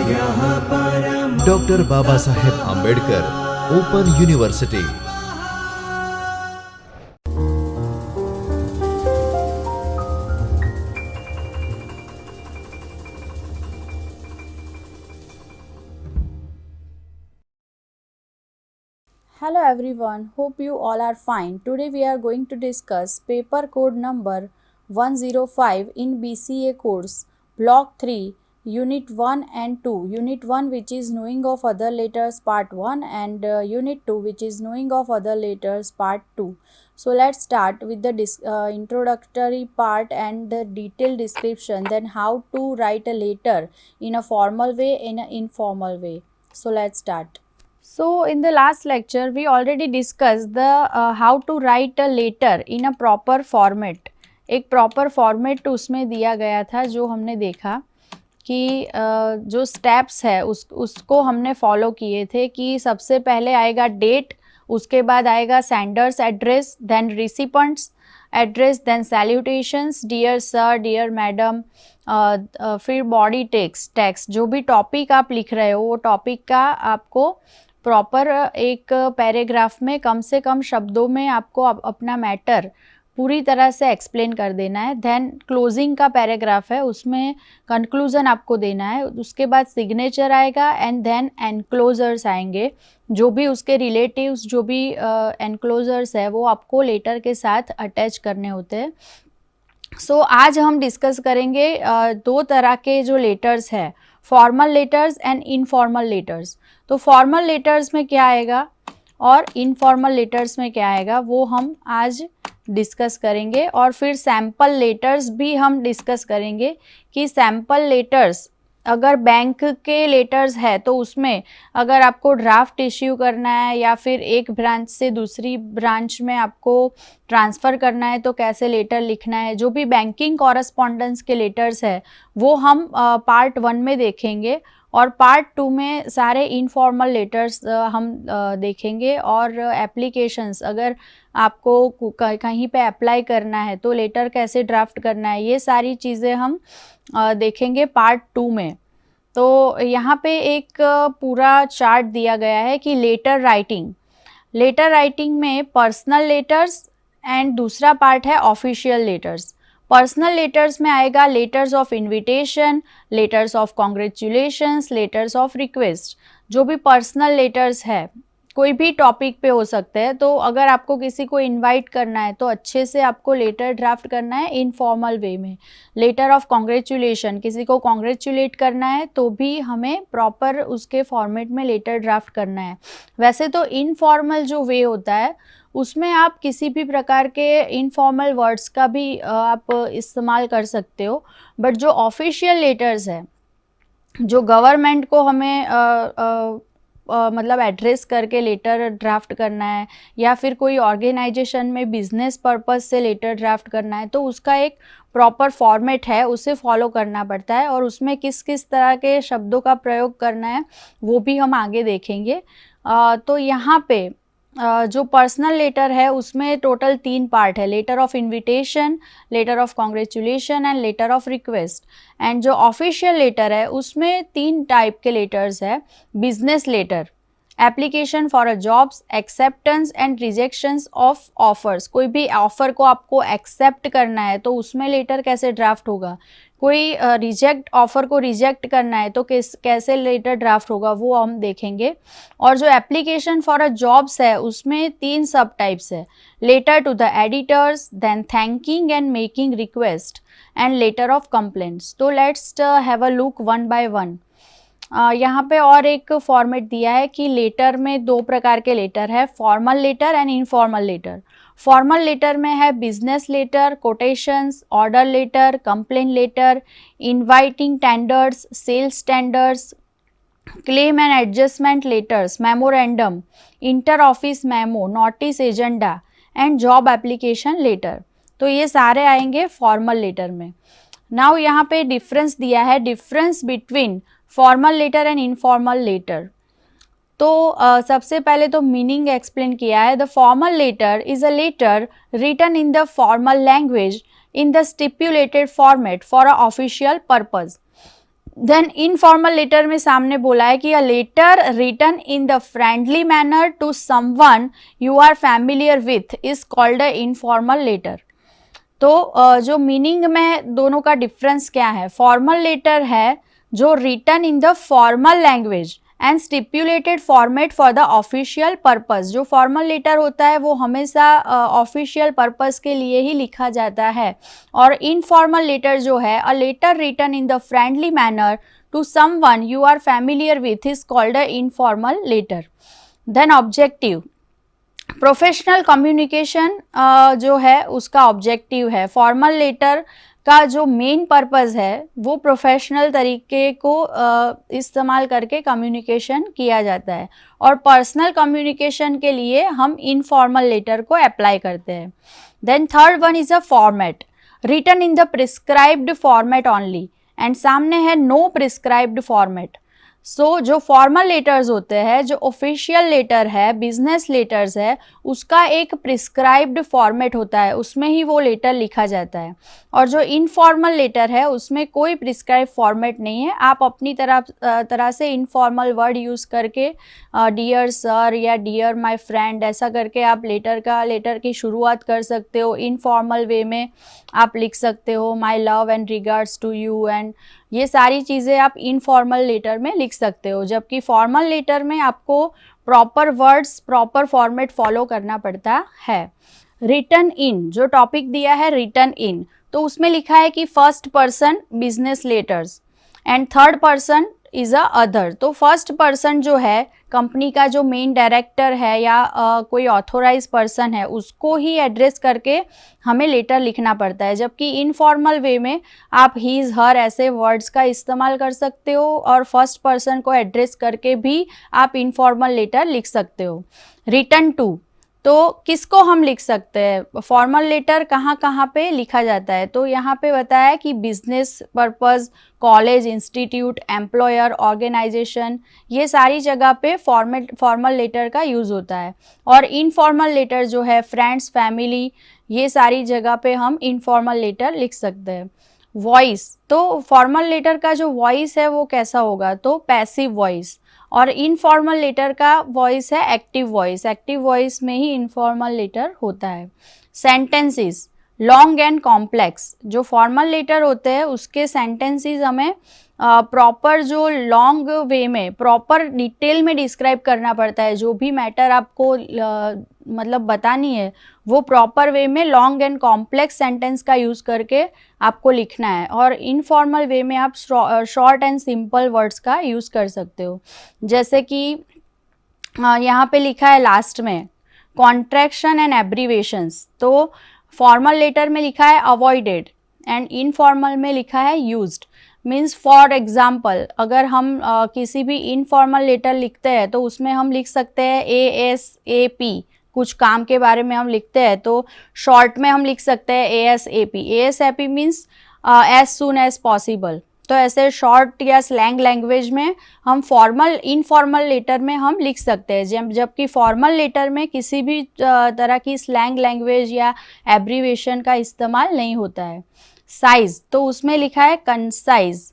Doctor Baba Saheb Ambedkar open university. Hello everyone, hope you all are fine. Today we are going to discuss paper code number 105 in BCA course, block 3, unit 1 and 2. Unit 1 which is knowing of other letters part 1 and unit 2 which is knowing of other letters part 2. So let's start with the introductory part and the detailed description, then how to write a letter in a formal way, in an informal way. So let's start. So in the last lecture we already discussed the how to write a letter in a proper format. एक proper format उसमें दिया गया था जो हमने देखा कि जो steps है उसको हमने follow किए थे कि सबसे पहले आएगा date, उसके बाद आएगा sender's address, then recipient's address, then salutations, dear sir, dear madam, फिर body text जो भी टॉपिक आप लिख रहे हो वो टॉपिक का आपको प्रॉपर एक पैराग्राफ में कम से कम शब्दों में आपको अपना मैटर पूरी तरह से एक्सप्लेन कर देना है। देन क्लोजिंग का पैराग्राफ है उसमें कंक्लूजन आपको देना है। उसके बाद सिग्नेचर आएगा एंड देन एनक्लोजर्स आएंगे, जो भी उसके रिलेटिव्स जो भी एनक्लोजर्स है वो आपको लेटर के साथ अटैच करने होते हैं। सो आज हम डिस्कस करेंगे दो तरह के जो लेटर्स है, formal letters and informal letters. तो फॉर्मल लेटर्स में क्या आएगा और इनफॉर्मल लेटर्स में क्या आएगा वो हम आज डिस्कस करेंगे। और फिर सैम्पल लेटर्स भी हम डिस्कस करेंगे कि सैम्पल लेटर्स अगर बैंक के लेटर्स है तो उसमें अगर आपको ड्राफ्ट इश्यू करना है या फिर एक ब्रांच से दूसरी ब्रांच में आपको ट्रांसफ़र करना है तो कैसे लेटर लिखना है। जो भी बैंकिंग कॉरस्पॉन्डेंस के लेटर्स है वो हम पार्ट 1 में देखेंगे और पार्ट 2 में सारे इनफॉर्मल लेटर्स हम देखेंगे। और एप्लीकेशंस अगर आपको कहीं पे अप्लाई करना है तो लेटर कैसे ड्राफ्ट करना है ये सारी चीज़ें हम देखेंगे पार्ट 2 में। तो यहाँ पे एक पूरा चार्ट दिया गया है कि लेटर राइटिंग में पर्सनल लेटर्स एंड दूसरा पार्ट है ऑफिशियल लेटर्स। पर्सनल लेटर्स में आएगा letters of invitation, letters of congratulations, letters of request. जो भी पर्सनल लेटर्स है कोई भी टॉपिक पे हो सकते हैं। तो अगर आपको किसी को इनवाइट करना है तो अच्छे से आपको लेटर ड्राफ्ट करना है इनफॉर्मल वे में। लेटर ऑफ कॉन्ग्रेचुलेशन, किसी को कॉन्ग्रेचुलेट करना है तो भी हमें प्रॉपर उसके फॉर्मेट में लेटर ड्राफ्ट करना है। वैसे तो इनफॉर्मल जो वे होता है उसमें आप किसी भी प्रकार के इनफॉर्मल वर्ड्स का भी आप इस्तेमाल कर सकते हो। बट जो ऑफिशियल लेटर्स है, जो गवर्नमेंट को हमें मतलब एड्रेस करके लेटर ड्राफ्ट करना है या फिर कोई ऑर्गेनाइजेशन में बिजनेस पर्पस से लेटर ड्राफ्ट करना है तो उसका एक प्रॉपर फॉर्मेट है, उसे फॉलो करना पड़ता है और उसमें किस किस तरह के शब्दों का प्रयोग करना है वो भी हम आगे देखेंगे। तो यहाँ पे जो पर्सनल लेटर है उसमें टोटल 3 पार्ट है, letter of invitation, letter of congratulation and letter of request. And जो ऑफिशियल लेटर है उसमें 3 टाइप के लेटर्स है। Business letter, application for a jobs, acceptance and rejections of offers. कोई भी ऑफर को आपको एक्सेप्ट करना है तो उसमें लेटर कैसे ड्राफ्ट होगा। कोई ऑफर को रिजेक्ट करना है तो कैसे लेटर ड्राफ्ट होगा वो हम देखेंगे। और जो एप्लीकेशन फॉर अ जॉब्स है उसमें 3 सब टाइप्स है, letter to the editors, then thanking and making request and letter of complaints. तो let's have a look one by one. यहाँ पे और एक फॉर्मेट दिया है कि लेटर में 2 प्रकार के लेटर है, formal letter and informal letter. Formal letter में है business letter, quotations, order letter, complain letter, inviting tenders, sales tenders, claim and adjustment letters, memorandum, inter office memo, notice agenda and job application letter. तो ये सारे आएंगे formal letter में। Now यहाँ पे difference दिया है, difference between formal letter and informal letter. तो सबसे पहले तो मीनिंग एक्सप्लेन किया है। The formal letter is a letter written in the formal language in the stipulated format for a official purpose. Then informal letter में सामने बोला है कि a letter written in the friendly manner to someone you are familiar with is called a informal letter. तो जो meaning में दोनों का डिफरेंस क्या है, फॉर्मल लेटर है जो written in the formal language and stipulated format for the official purpose. जो फॉर्मल लेटर होता है वो हमेशा ऑफिशियल पर्पस के लिए ही लिखा जाता है, और इनफॉर्मल लेटर जो है a letter written in the friendly manner to someone you are familiar with is called a informal letter. Then objective, professional communication जो है उसका ऑब्जेक्टिव है। फॉर्मल लेटर का जो मेन पर्पस है वो प्रोफेशनल तरीके को इस्तेमाल करके कम्युनिकेशन किया जाता है, और पर्सनल कम्युनिकेशन के लिए हम इनफॉर्मल लेटर को अप्लाई करते हैं। Then third one is a format, written in the prescribed format only, and सामने है नो प्रिस्क्राइब्ड फॉर्मेट। सो जो फॉर्मल लेटर्स होते हैं, जो ऑफिशियल लेटर है, बिजनेस लेटर्स है, उसका एक प्रिस्क्राइब्ड फॉर्मेट होता है, उसमें ही वो लेटर लिखा जाता है। और जो इनफॉर्मल लेटर है उसमें कोई प्रिस्क्राइब फॉर्मेट नहीं है, आप अपनी तरह से इनफॉर्मल वर्ड यूज़ करके डियर सर या डियर माय फ्रेंड ऐसा करके आप लेटर की शुरुआत कर सकते हो। इनफॉर्मल वे में आप लिख सकते हो my love and regards to you, and ये सारी चीज़ें आप इनफॉर्मल लेटर में लिख सकते हो। जबकि फॉर्मल लेटर में आपको proper words, proper format follow करना पड़ता है। रिटन इन, जो टॉपिक दिया है रिटन इन, तो उसमें लिखा है कि first person business letters and third person is a other. तो फर्स्ट पर्सन जो है कंपनी का जो मेन डायरेक्टर है या कोई ऑथोराइज पर्सन है उसको ही एड्रेस करके हमें लेटर लिखना पड़ता है। जबकि इनफॉर्मल वे में आप ही इज हर ऐसे वर्ड्स का इस्तेमाल कर सकते हो, और फर्स्ट पर्सन को एड्रेस करके भी आप इनफॉर्मल लेटर लिख सकते हो। रिटन टू, तो किसको हम लिख सकते हैं, फॉर्मल लेटर कहाँ कहाँ पे लिखा जाता है, तो यहाँ पे बताया कि business purpose, college, institute, employer, organisation, ये सारी जगह पे फॉर्मल लेटर का यूज़ होता है। और इनफॉर्मल लेटर जो है फ्रेंड्स, फैमिली, ये सारी जगह पे हम इनफॉर्मल लेटर लिख सकते हैं। वॉइस, तो फॉर्मल लेटर का जो वॉइस है वो कैसा होगा, तो पैसिव वॉइस, और इनफॉर्मल लेटर का वॉइस है एक्टिव वॉइस। एक्टिव वॉइस में ही इनफॉर्मल लेटर होता है। सेंटेंसेस लॉन्ग एंड कॉम्प्लेक्स, जो फॉर्मल लेटर होते हैं उसके सेंटेंसेस हमें प्रॉपर जो लॉन्ग वे में प्रॉपर डिटेल में डिस्क्राइब करना पड़ता है। जो भी मैटर आपको मतलब बतानी है वो प्रॉपर वे में लॉन्ग एंड कॉम्प्लेक्स सेंटेंस का यूज़ करके आपको लिखना है। और इनफॉर्मल वे में आप शॉर्ट एंड सिंपल वर्ड्स का यूज़ कर सकते हो। जैसे कि यहाँ पे लिखा है लास्ट में कॉन्ट्रैक्शन एंड एब्रीवेशंस, तो फॉर्मल लेटर में लिखा है अवॉइडेड एंड इनफॉर्मल में लिखा है यूज्ड। मीन्स फॉर एग्जाम्पल अगर हम किसी भी इनफॉर्मल लेटर लिखते हैं तो उसमें हम लिख सकते हैं ASAP, कुछ काम के बारे में हम लिखते हैं तो शॉर्ट में हम लिख सकते हैं ASAP। ASAP means as soon as possible. तो ऐसे शॉर्ट या स्लैंग लैंग्वेज में हम इनफॉर्मल लेटर में हम लिख सकते हैं, जबकि फॉर्मल लेटर में किसी भी तरह की स्लैंग लैंग्वेज या एब्रीवेशन का इस्तेमाल नहीं होता है। साइज, तो उसमें लिखा है कंसाइज,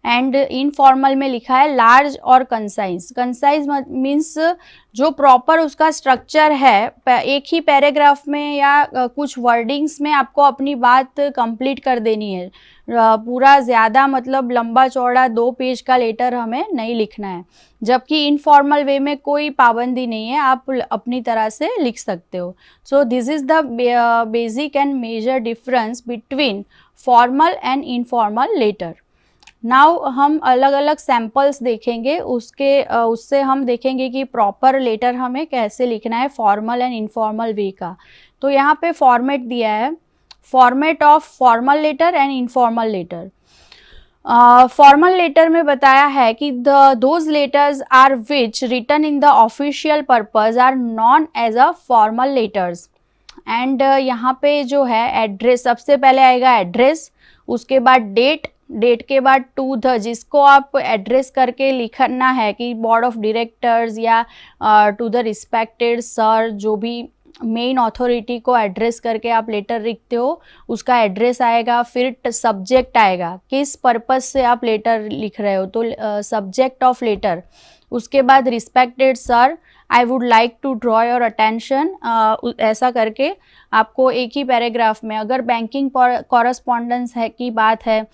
एंड इनफॉर्मल में लिखा है लार्ज और कंसाइज। कंसाइज मीन्स जो प्रॉपर उसका स्ट्रक्चर है, एक ही पैराग्राफ में या कुछ वर्डिंग्स में आपको अपनी बात कंप्लीट कर देनी है। पूरा ज़्यादा मतलब लंबा चौड़ा 2 पेज का लेटर हमें नहीं लिखना है। जबकि इनफॉर्मल वे में कोई पाबंदी नहीं है, आप अपनी तरह से लिख सकते हो। So this is the basic and major difference between formal and informal letter. Now हम अलग अलग सैम्पल्स देखेंगे, उससे हम देखेंगे कि प्रॉपर लेटर हमें कैसे लिखना है फॉर्मल एंड इनफॉर्मल वे का। तो यहाँ पे फॉर्मेट दिया है, format of formal letter and informal letter. Formal letter में बताया है कि those letters are which written in the official purpose are known as a formal letters. And यहाँ पे जो है एड्रेस, सबसे पहले आएगा एड्रेस, उसके बाद डेट के बाद टू द, जिसको आप एड्रेस करके लिखना है कि बोर्ड ऑफ डायरेक्टर्स या टू द रिस्पेक्टेड सर, जो भी मेन अथॉरिटी को एड्रेस करके आप लेटर लिखते हो, उसका एड्रेस आएगा, फिर सब्जेक्ट आएगा, किस पर्पस से आप लेटर लिख रहे हो, तो सब्जेक्ट ऑफ लेटर। उसके बाद respected sir, I would like to draw your attention, ऐसा करके आपको एक ही पैराग्राफ में, अगर बैंकिंग कॉरस्पॉन्डेंस है की बात है,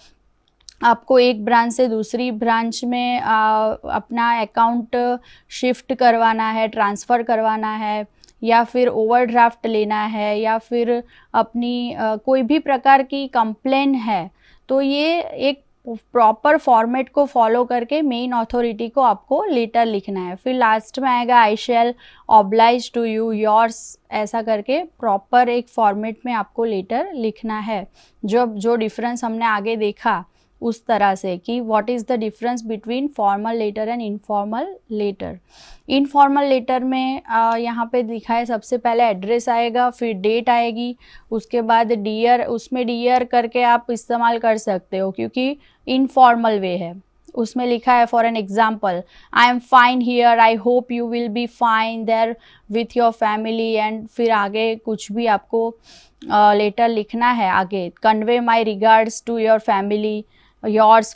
आपको एक ब्रांच से दूसरी ब्रांच में अपना अकाउंट शिफ्ट करवाना है, ट्रांसफ़र करवाना है, या फिर ओवरड्राफ्ट लेना है, या फिर अपनी कोई भी प्रकार की कंप्लेन है, तो ये एक प्रॉपर फॉर्मेट को फॉलो करके मेन अथॉरिटी को आपको लेटर लिखना है। फिर लास्ट में आएगा आई शैल ऑब्लाइज टू यू योर्स, ऐसा करके प्रॉपर एक फॉर्मेट में आपको लेटर लिखना है। जो डिफरेंस हमने आगे देखा उस तरह से कि what is the difference between formal letter and informal letter. Informal letter में यहाँ पे लिखा है, सबसे पहले एड्रेस आएगा, फिर डेट आएगी, उसके बाद डियर, उसमें डियर करके आप इस्तेमाल कर सकते हो क्योंकि इनफॉर्मल वे है। उसमें लिखा है for an example, I am fine here, I hope you will be fine there with your family, and फिर आगे कुछ भी आपको लेटर लिखना है आगे, convey my regards to your family, yours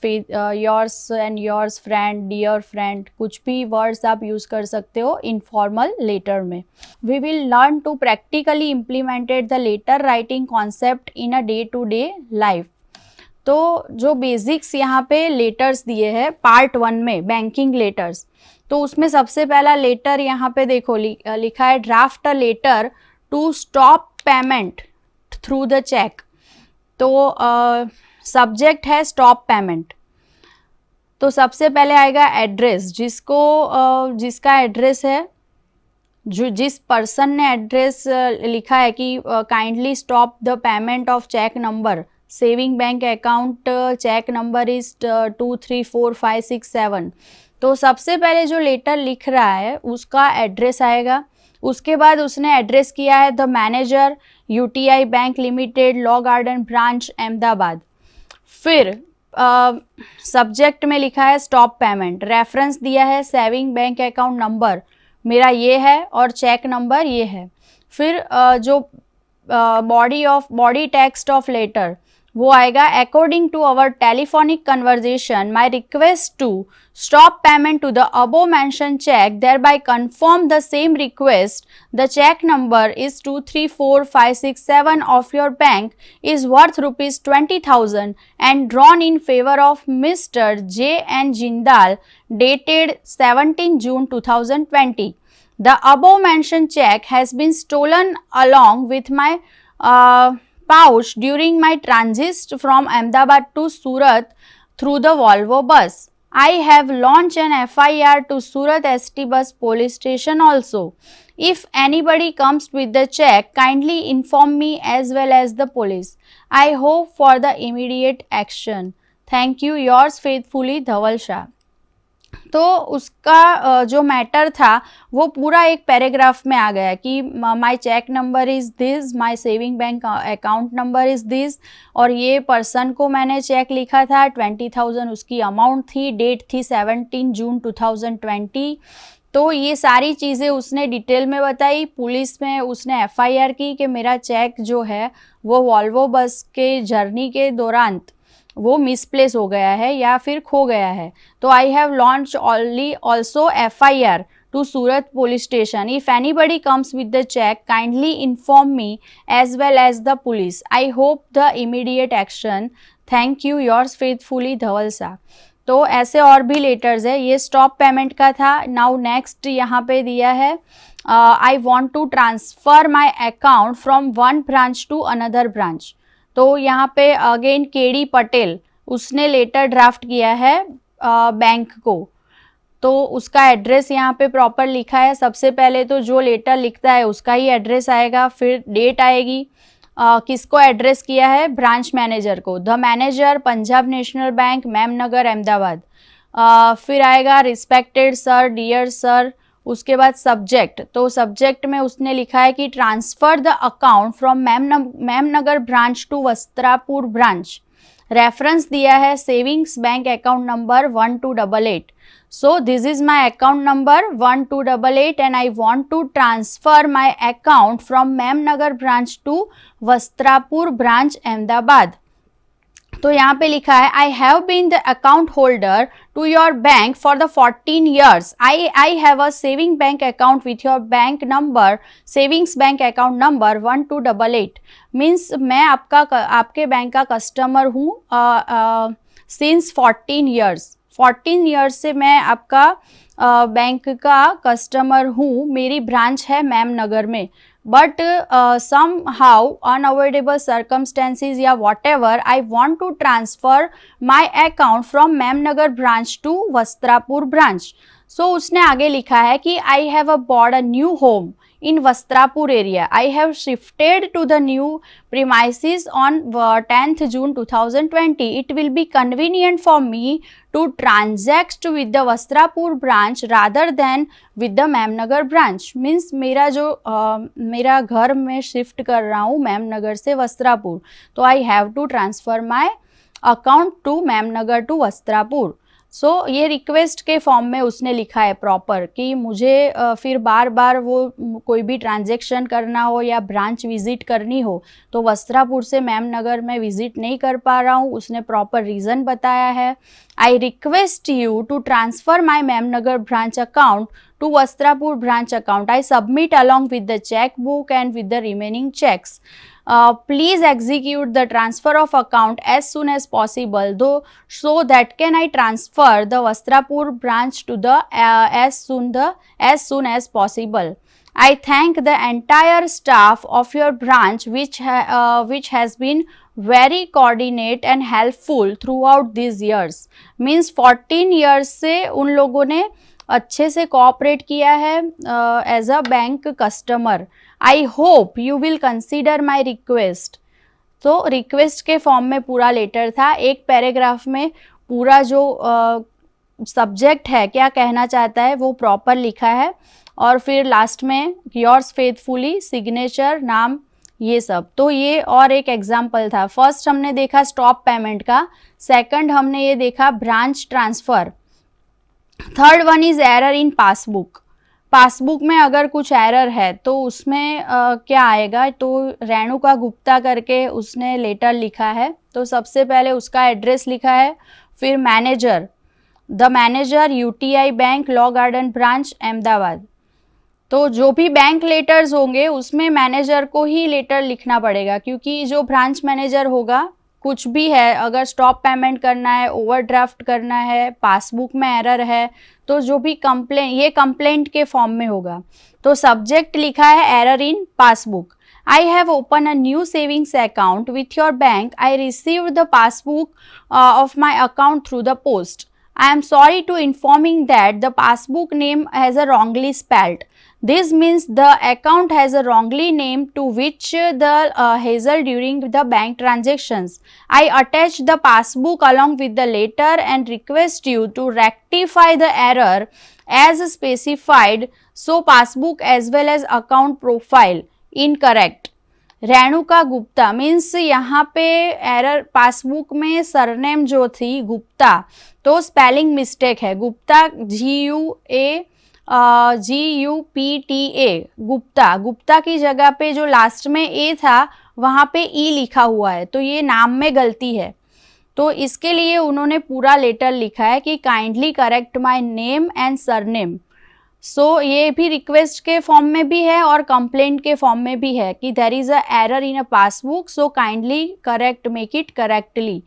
and yours friend, dear friend, कुछ भी वर्ड्स आप यूज़ कर सकते हो इनफॉर्मल लेटर में। We will learn to practically implemented the letter writing concept in a day to day life. तो जो basics यहाँ पे लेटर्स दिए हैं पार्ट 1 में, बैंकिंग लेटर्स, तो उसमें सबसे पहला लेटर यहाँ पे देखो लिखा है, draft a letter to stop payment through the cheque. तो सब्जेक्ट है स्टॉप पेमेंट, तो सबसे पहले आएगा एड्रेस, जिसका एड्रेस है, जिस पर्सन ने एड्रेस लिखा है कि kindly stop the payment of cheque number, saving bank account cheque number is 234567। तो सबसे पहले जो लेटर लिख रहा है उसका एड्रेस आएगा। उसके बाद उसने एड्रेस किया है the manager, UTI bank limited, law garden branch, Ahmedabad. फिर सब्जेक्ट में लिखा है स्टॉप पेमेंट, रेफरेंस दिया है सेविंग बैंक अकाउंट नंबर मेरा ये है और चेक नंबर ये है। फिर जो बॉडी टेक्स्ट ऑफ लेटर वो आएगा, according to our telephonic conversation my request to stop payment to the above mention cheque thereby confirm the same request, the check number is 234567 of your bank is worth rupees 20,000 and drawn in favor of Mr. J. N. Jindal dated 17 June 2020. The above mentioned check has been stolen along with my pouch during my transit from Ahmedabad to Surat through the Volvo bus. I have launched an FIR to Surat ST bus police station also. If anybody comes with the check, kindly inform me as well as the police. I hope for the immediate action. Thank you. Yours faithfully, Dhaval Shah. तो उसका जो matter था वो पूरा एक paragraph में आ गया कि my cheque number is this, my saving bank account number is this, और ये पर्सन को मैंने चेक लिखा था 20,000 उसकी अमाउंट थी, डेट थी 17 जून 2020। तो ये सारी चीज़ें उसने डिटेल में बताई। पुलिस में उसने FIR की कि मेरा चेक जो है वो वॉल्वो बस के जर्नी के दौरान वो मिसप्लेस हो गया है या फिर खो गया है। So I have launch also FIR to Surat police station. If anybody comes with the check kindly inform me as well as the police. I hope the immediate action. Thank you, yours faithfully, Dhaval Shah. तो ऐसे और भी letters है। ये stop payment का था। Now next यहाँ पे दिया है, I want to transfer my account from one branch to another branch. तो यहाँ पे अगेन KD पटेल उसने लेटर ड्राफ्ट किया है बैंक को। तो उसका एड्रेस यहाँ पे प्रॉपर लिखा है। सबसे पहले तो जो लेटर लिखता है उसका ही एड्रेस आएगा, फिर डेट आएगी, किसको एड्रेस किया है, ब्रांच मैनेजर को, the manager, Punjab national bank, Memnagar, Ahmedabad. फिर आएगा रिस्पेक्टेड सर, डियर सर। उसके बाद सब्जेक्ट, तो सब्जेक्ट में उसने लिखा है कि transfer the account from Memnagar branch to Vastrapur branch. Reference दिया है savings bank account number 1288. So this is my account number 1288 and I want to transfer my account from Memnagar branch to Vastrapur branch Ahmedabad. तो यहाँ पे लिखा है I have been the account holder to your bank for the 14 years. I have a saving bank account with your bank number savings bank account number 1288. Means मैं आपके bank का customer हूँ since 14 years. 14 years से मैं आपका bank का customer हूँ. मेरी ब्रांच है मेमनगर में. बट somehow unavoidable circumstances या whatever I want to transfer my account from Memnagar branch to Vastrapur branch. So उसने आगे लिखा है कि I have bought a new home in Vastrapur area. I have shifted to the new premises on 10th June 2020. It will be convenient for me to transact with the Vastrapur branch rather than with the Memnagar branch. Means मेरा घर में shift कर रहा हूँ मेमनगर से वस्त्रापुर, तो I have to transfer my account to Memnagar to Vastrapur. सो ये request के फॉर्म में उसने लिखा है प्रॉपर कि मुझे फिर बार बार वो कोई भी ट्रांजैक्शन करना हो या ब्रांच विजिट करनी हो तो वस्त्रापुर से मेमनगर में विजिट नहीं कर पा रहा हूँ. उसने प्रॉपर रीज़न बताया है. I request you to transfer my Memnagar branch account to Vastrapur branch account. I submit along with the checkbook and with the remaining checks. Please execute the transfer of account as soon as possible, though, so that can I transfer the Vastrapur branch to the as soon as possible. I thank the entire staff of your branch which has been very coordinate and helpful throughout these years. Means 14 years से उन लोगों ने अच्छे से cooperate किया है as a bank customer. I hope you will consider my request. तो request के फॉर्म में पूरा लेटर था. एक पैराग्राफ में पूरा जो सब्जेक्ट है क्या कहना चाहता है वो प्रॉपर लिखा है और फिर लास्ट में योर्स फेथफुली सिग्नेचर नाम ये सब. तो ये और एक एग्जाम्पल था. फर्स्ट हमने देखा स्टॉप पेमेंट का, सेकंड हमने ये देखा branch transfer, third one is error in passbook. Passbook में अगर कुछ एरर है तो उसमें क्या आएगा, तो रेणुका गुप्ता करके उसने लेटर लिखा है. तो सबसे पहले उसका एड्रेस लिखा है, फिर manager, the manager UTI bank law garden branch Ahmedabad. तो जो भी बैंक लेटर्स होंगे उसमें मैनेजर को ही लेटर लिखना पड़ेगा क्योंकि जो ब्रांच मैनेजर होगा कुछ भी है, अगर स्टॉप पेमेंट करना है, ओवरड्राफ्ट करना है, पासबुक में एरर है, तो जो भी कंप्लेंट, ये कंप्लेंट के फॉर्म में होगा. तो सब्जेक्ट लिखा है error in passbook. I have open a new savings account with your bank. I receive the passbook of my account through the post. I am sorry to informing that the passbook name has a wrongly spelled. This means the account has a wrongly name to which the hassle during the bank transactions. I attach the passbook along with the letter and request you to rectify the error as specified. So passbook as well as account profile incorrect. Renuka Gupta means यहाँ पे error passbook में surname जो थी गुप्ता तो spelling mistake है. Gupta GUPTA Gupta. Gupta की जगह पे जो लास्ट में ए था वहाँ पे ई लिखा हुआ है तो ये नाम में गलती है. तो इसके लिए उन्होंने पूरा लेटर लिखा है कि kindly correct my name and surname. So ये भी रिक्वेस्ट के फॉर्म में भी है और कंप्लेंट के फॉर्म में भी है कि there is a error in a passbook, so kindly correct, make it correctly.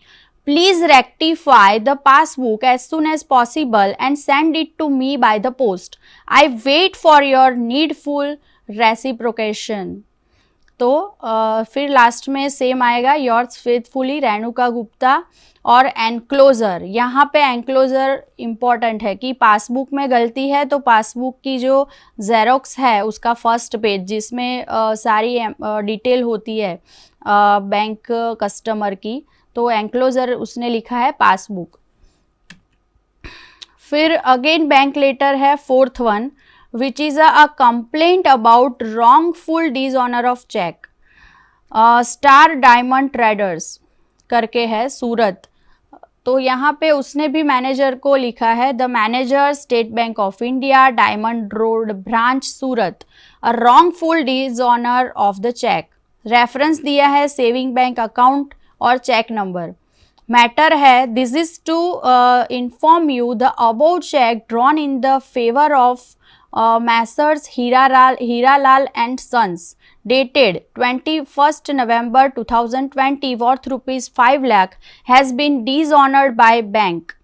Please rectify the passbook as soon as possible and send it to me by the post. I wait for your needful reciprocation. तो फिर last में same आएगा yours faithfully Renuka Gupta. और enclosure, यहाँ पे enclosure important है कि passbook में गलती है तो पासबुक की जो जेरोक्स है उसका फर्स्ट पेज जिसमें सारी डिटेल होती है बैंक कस्टमर की, तो एनक्लोज़र उसने लिखा है पासबुक. फिर अगेन बैंक लेटर है fourth one which is a complaint about wrongful dishonour of cheque. Star diamond traders. करके है सूरत, तो यहाँ पे उसने भी मैनेजर को लिखा है the manager State Bank of India diamond road branch Surat, a wrongful dishonour of the cheque. Reference दिया है सेविंग बैंक अकाउंट और चेक नंबर। मैटर है this is to inform you the above cheque drawn in the favour of Messrs Hiralal and sons dated 21st November 2020 worth rupees 5 lakh has been dishonored by bank.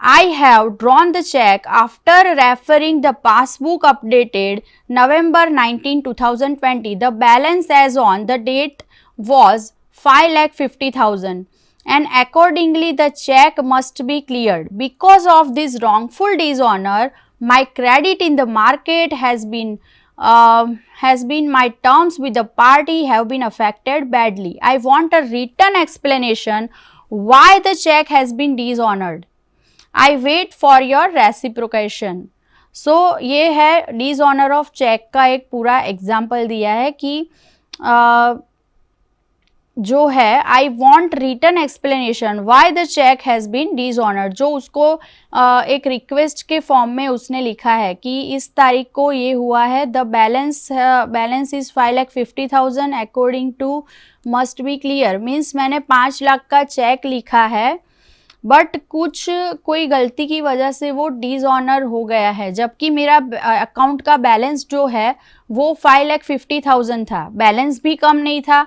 I have drawn the check after referring the passbook updated November 19, 2020. The balance as on the date was 5,50,000 and accordingly the check must be cleared. Because of this wrongful dishonor, my credit in the market has been my terms with the party have been affected badly. I want a written explanation why the check has been dishonored. I wait for your reciprocation. So ये है dishonor of check का एक पूरा example दिया है कि जो है I want return explanation why the cheque has been dishonoured, जो उसको एक रिक्वेस्ट के फॉर्म में उसने लिखा है कि इस तारीख को ये हुआ है, the balance is 5,50,000 according to must be clear. Means मैंने 5 लाख का चेक लिखा है बट कोई गलती की वजह से वो डिसऑनर हो गया है, जबकि मेरा अकाउंट का बैलेंस जो है वो 5,50,000 था, बैलेंस भी कम नहीं था,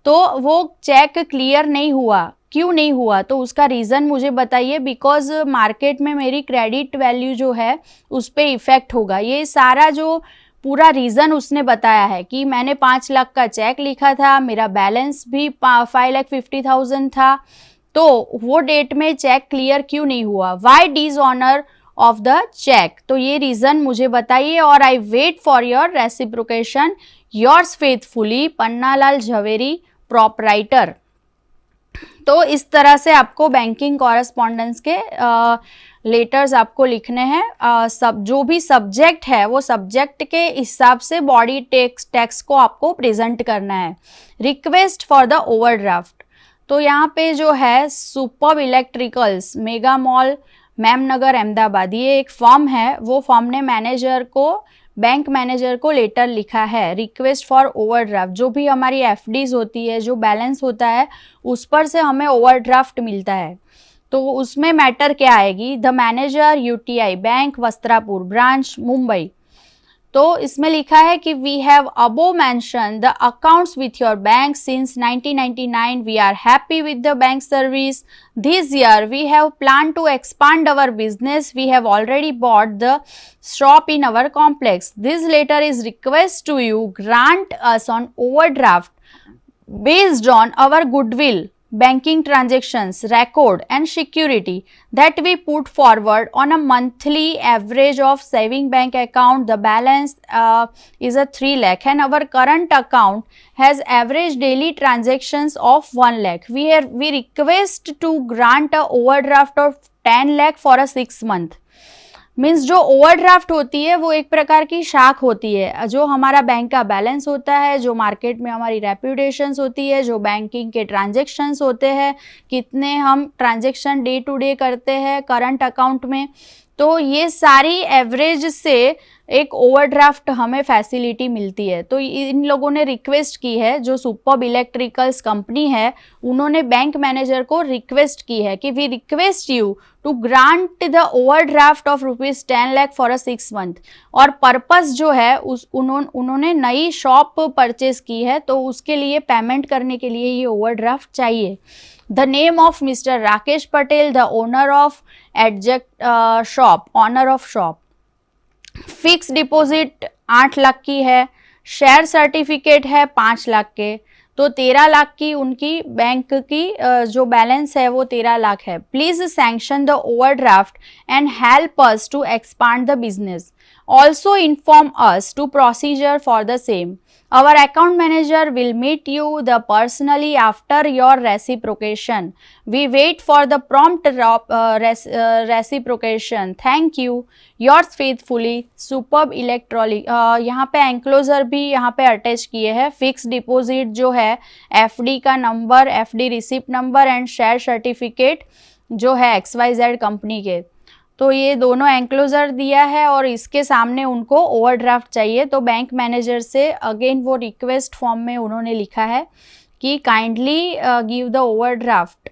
तो वो चेक क्लियर नहीं हुआ। क्यों नहीं हुआ तो उसका रीज़न मुझे बताइए। बिकॉज मार्केट में मेरी क्रेडिट वैल्यू जो है उस पर इफ़ेक्ट होगा। ये सारा जो पूरा रीज़न उसने बताया है कि मैंने 5 लाख का चेक लिखा था, मेरा बैलेंस भी 5,50,000 था, तो वो डेट में चेक क्लियर क्यों नहीं हुआ, why dishonour of the cheque, तो ये रीज़न मुझे बताइए और I wait for your reciprocation. Yours faithfully Pannalal Jhaveri proprietor. तो इस तरह से आपको बैंकिंग कॉरेस्पॉन्डेंस के लेटर्स आपको लिखने हैं। सब जो भी सब्जेक्ट है वो सब्जेक्ट के हिसाब से बॉडी टेक्स्ट को आपको प्रेजेंट करना है। रिक्वेस्ट फॉर द ओवरड्राफ्ट, तो यहाँ पे जो है superb electricals mega mall Memnagar Ahmedabad, ये एक फर्म है, वो फर्म ने मैनेजर को बैंक मैनेजर को लेटर लिखा है रिक्वेस्ट फॉर ओवरड्राफ्ट। जो भी हमारी एफडीज होती है, जो बैलेंस होता है उस पर से हमें ओवरड्राफ्ट मिलता है, तो उसमें मैटर क्या आएगी, the manager UTI bank Vastrapur branch Mumbai. तो इसमें लिखा है कि we have above mention the accounts with your bank since 1999, we are happy with the bank service, this year we have planned to expand our business, we have already bought the shop in our complex, this letter is request to you grant us on overdraft based on our goodwill, banking transactions record and security that we put forward on a monthly average of saving bank account. The balance is a 3 lakh and our current account has average daily transactions of 1 lakh. We request to grant a overdraft of 10 lakh for a 6 month. Means जो overdraft होती है वो एक प्रकार की शाख होती है, जो हमारा बैंक का बैलेंस होता है, जो मार्केट में हमारी रेप्यूटेशंस होती है, जो बैंकिंग के ट्रांजैक्शंस होते हैं, कितने हम ट्रांजैक्शन डे टू डे करते हैं करंट अकाउंट में, तो ये सारी एवरेज से एक ओवरड्राफ्ट हमें फैसिलिटी मिलती है। तो इन लोगों ने रिक्वेस्ट की है, जो सुपर्ब इलेक्ट्रिकल्स कंपनी है उन्होंने बैंक मैनेजर को रिक्वेस्ट की है कि we request you to grant the overdraft of ₹10 lakh for a 6 month. और पर्पस जो है उन्होंने नई शॉप परचेज की है, तो उसके लिए पेमेंट करने के लिए ये ओवरड्राफ्ट चाहिए। The name of mister Rakesh Patel, the owner of एडजेक्ट shop, owner of shop. Fix deposit 8 lakh की है, शेयर सर्टिफिकेट है 5 लाख के, तो 13 लाख की उनकी बैंक की जो बैलेंस है वो 13 लाख है। Please sanction the overdraft and help us to expand the business, also inform us to procedure for the same. Our account manager will meet you the personally after your reciprocation. We wait for the prompt reciprocation. Thank you. Yours faithfully, Superb Electronic. यहाँ पे enclosure भी यहाँ पे attach किए हैं. Fix deposit जो है, FD का number, FD receipt number and share certificate जो है XYZ कंपनी के, तो ये दोनों एंक्लोजर दिया है और इसके सामने उनको ओवरड्राफ्ट चाहिए. तो बैंक मैनेजर से अगेन वो रिक्वेस्ट फॉर्म में उन्होंने लिखा है कि kindly give the overdraft.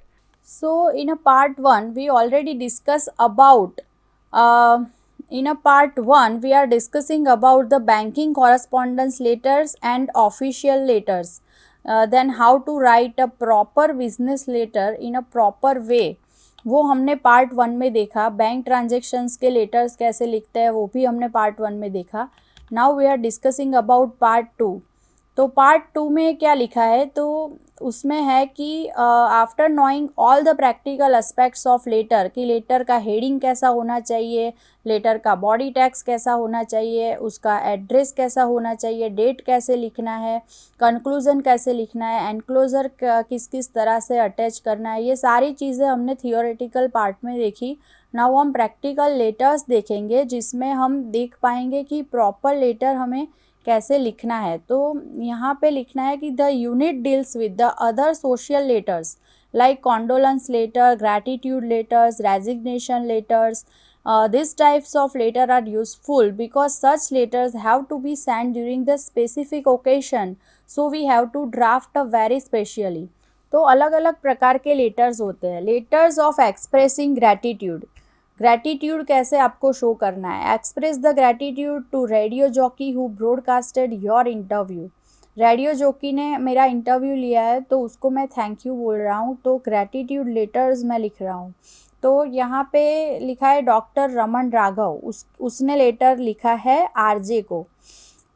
So in a part 1 we already discuss about in a part 1 we are discussing about the banking correspondence letters and official letters, then how to write a proper business letter in a proper way. वो हमने part 1 में देखा. Bank transactions के letters कैसे लिखते हैं वो भी हमने पार्ट 1 में देखा. Now we are discussing about part 2. तो पार्ट 2 में क्या लिखा है, तो उसमें है कि after knowing all the practical aspects of letter, कि लेटर का हेडिंग कैसा होना चाहिए, लेटर का बॉडी टेक्स्ट कैसा होना चाहिए, उसका एड्रेस कैसा होना चाहिए, डेट कैसे लिखना है, कंक्लूजन कैसे लिखना है, एनक्लोजर किस किस तरह से अटैच करना है, ये सारी चीज़ें हमने थियोरेटिकल पार्ट में देखी. नाउ हम प्रैक्टिकल लेटर्स देखेंगे जिसमें हम देख पाएंगे कि प्रॉपर लेटर हमें कैसे लिखना है. तो यहाँ पे लिखना है कि the unit deals with the other social letters like condolence letter, gratitude letters, resignation letters. These types of letter are useful because such letters have to be sent during the specific occasion, so we have to draft a very specially. तो अलग अलग प्रकार के letters होते हैं. Letters of expressing gratitude, gratitude कैसे आपको show करना है. Express the gratitude to radio jockey who broadcasted your interview. Radio jockey ने मेरा इंटरव्यू लिया है तो उसको मैं थैंक यू बोल रहा हूँ, तो ग्रैटिट्यूड लेटर्स मैं लिख रहा हूँ. तो यहाँ पे लिखा है डॉक्टर रमन राघव, उसने लेटर लिखा है आरजे को.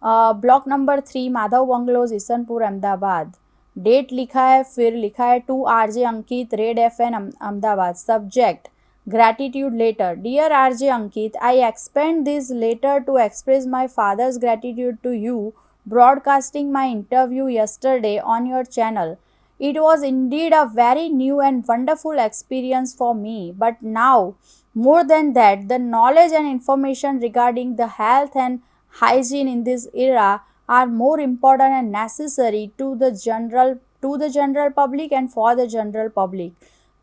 Block number 3 Madhav bungalows Isanpur Ahmedabad. Date लिखा है, फिर लिखा है to RJ Ankit, red FM Ahmedabad. Subject gratitude letter. Dear RJ Ankit, I expand this letter to express my father's gratitude to you broadcasting my interview yesterday on your channel. It was indeed a very new and wonderful experience for me, but now more than that, the knowledge and information regarding the health and hygiene in this era are more important and necessary to the general public and for the general public.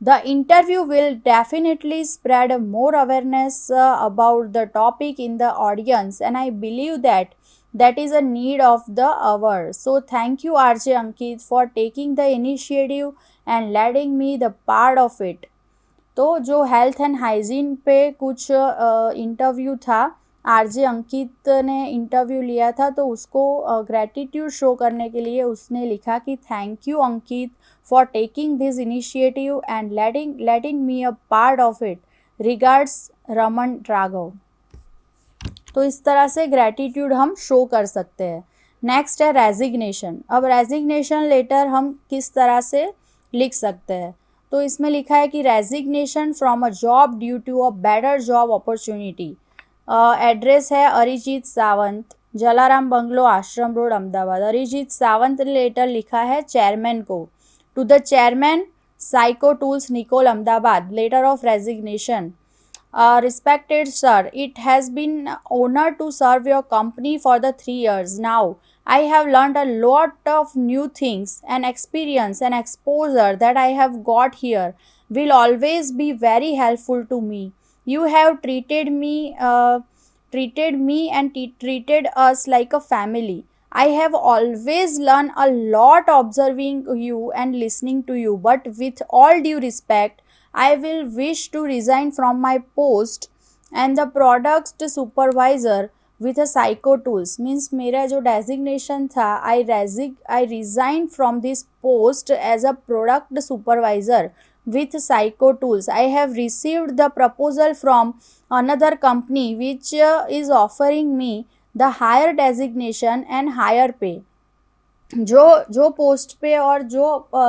The interview will definitely spread more awareness about the topic in the audience, and I believe that is a need of the hour. So thank you RJ Ankit for taking the initiative and letting me the part of it. तो जो health and hygiene पे कुछ interview था, RJ अंकित ने interview लिया था, तो उसको ग्रैटिट्यूड शो करने के लिए उसने लिखा कि thank you Ankit for taking this initiative and letting me a part of it. Regards Raman Raghav. तो इस तरह से ग्रैटिट्यूड हम शो कर सकते हैं. नेक्स्ट है रेजिग्नेशन. अब रेजिग्नेशन लेटर हम किस तरह से लिख सकते हैं, तो इसमें लिखा है कि resignation from a job due to a better job opportunity. Address है अरिजीत सावंत, जलाराम बंगलो, आश्रम रोड, अहमदाबाद. अरिजीत सावंत ने लेटर लिखा है चेयरमैन को. To the chairman, psycho tools, Nikol, Ahmedabad. Letter of resignation. Respected sir, it has been honor to serve your company for the 3 years now. I have learned a lot of new things and experience and exposure that I have got here will always be very helpful to me. You have treated me and treated us like a family. I have always learned a lot observing you and listening to you, but with all due respect, I will wish to resign from my post and the product supervisor with a psycho tools. Means मेरा जो designation था, I resign from this post as a product supervisor with psycho tools. I have received the proposal from another company which is offering me the higher designation and higher pay. जो post पे और जो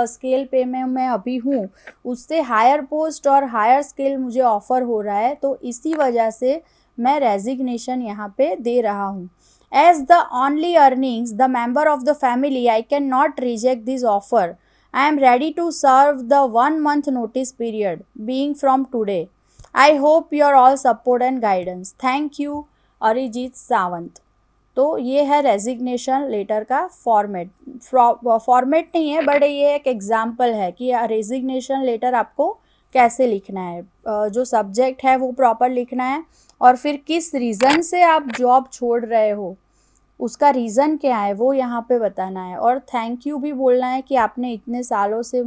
scale पे में मैं अभी हूँ उससे हायर पोस्ट और हायर स्केल मुझे ऑफ़र हो रहा है, तो इसी वजह से मैं रेजिग्नेशन यहाँ पे दे रहा हूँ. As the only earnings, the member of the family, I cannot reject this offer. I am ready to serve the 1 month notice period, being from today. I hope your all support and guidance. Thank you, Arijit Sawant. तो ये है resignation letter का format. नहीं है but ये एक example है कि रेजिग्नेशन लेटर आपको कैसे लिखना है. जो सब्जेक्ट है वो प्रॉपर लिखना है और फिर किस रीज़न से आप जॉब छोड़ रहे हो उसका रीज़न क्या है वो यहाँ पे बताना है. और थैंक यू भी बोलना है कि आपने इतने सालों से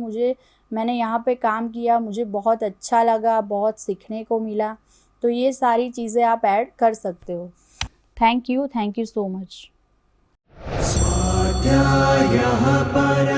मैंने यहाँ पे काम किया, मुझे बहुत अच्छा लगा, बहुत सीखने को मिला. तो ये सारी चीज़ें आप ऐड कर सकते हो. Thank you so much. स्वाध्यायः परः